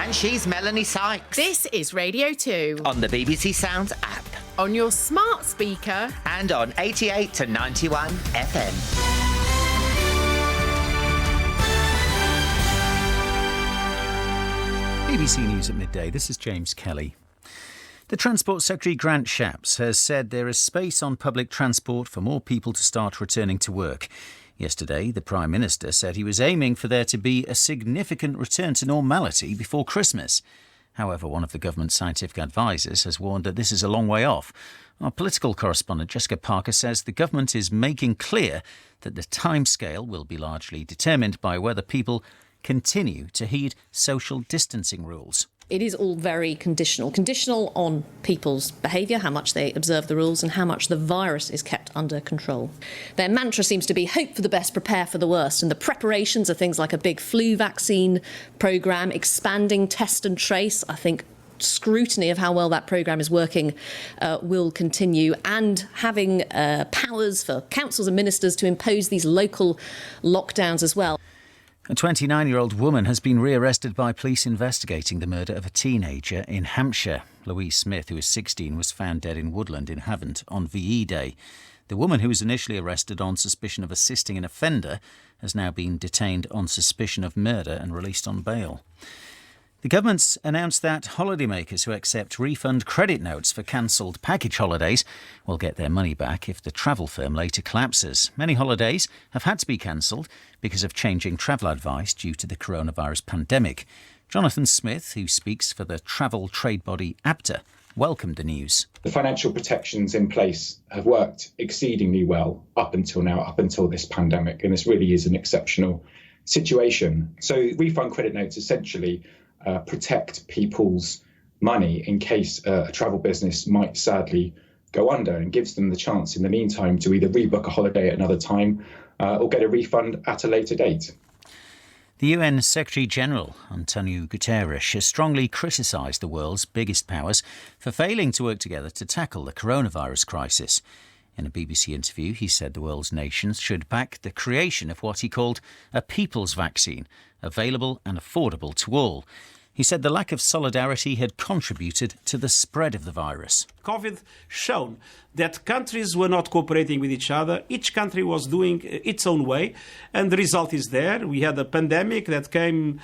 And she's Melanie Sykes. This is Radio 2. On the BBC Sounds app. On your smart speaker. And on 88 to 91 FM. BBC News at midday. This is James Kelly. The Transport Secretary Grant Shapps has said there is space on public transport for more people to start returning to work. Yesterday, the Prime Minister said he was aiming for there to be a significant return to normality before Christmas. However, one of the government's scientific advisers has warned that this is a long way off. Our political correspondent Jessica Parker says the government is making clear that the timescale will be largely determined by whether people continue to heed social distancing rules. It is all very conditional on people's behaviour, how much they observe the rules and how much the virus is kept under control. Their mantra seems to be hope for the best, prepare for the worst. And the preparations are things like a big flu vaccine programme, expanding test and trace. I think scrutiny of how well that programme is working will continue, and having powers for councils and ministers to impose these local lockdowns as well. A 29-year-old woman has been rearrested by police investigating the murder of a teenager in Hampshire. Louise Smith, who is 16, was found dead in Woodland in Havant on VE Day. The woman, who was initially arrested on suspicion of assisting an offender, has now been detained on suspicion of murder and released on bail. The government's announced that holidaymakers who accept refund credit notes for cancelled package holidays will get their money back if the travel firm later collapses. Many holidays have had to be cancelled because of changing travel advice due to the coronavirus pandemic. Jonathan Smith, who speaks for the travel trade body APTA, welcomed the news. The financial protections in place have worked exceedingly well up until now, up until this pandemic, and this really is an exceptional situation. So refund credit notes essentially protect people's money in case a travel business might sadly go under, and gives them the chance in the meantime to either rebook a holiday at another time or get a refund at a later date. The UN Secretary-General, Antonio Guterres, has strongly criticised the world's biggest powers for failing to work together to tackle the coronavirus crisis. In a BBC interview, he said the world's nations should back the creation of what he called a people's vaccine, available and affordable to all. He said the lack of solidarity had contributed to the spread of the virus. COVID shown that countries were not cooperating with each other. Each country was doing its own way, and the result is there. We had a pandemic that came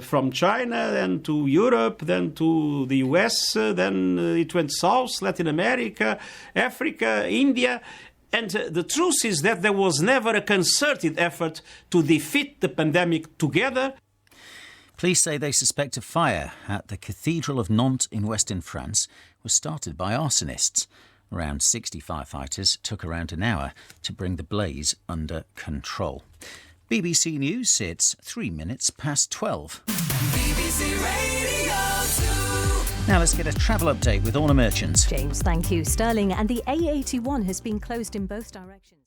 from China, then to Europe, then to the US, then it went south, Latin America, Africa, India. And the truth is that there was never a concerted effort to defeat the pandemic together. Police say they suspect a fire at the Cathedral of Nantes in western France was started by arsonists. Around 60 firefighters took around an hour to bring the blaze under control. BBC News, it's 3 minutes past 12. BBC Radio 2. Now let's get a travel update with Orna Merchant. James, thank you. Stirling and the A81 has been closed in both directions.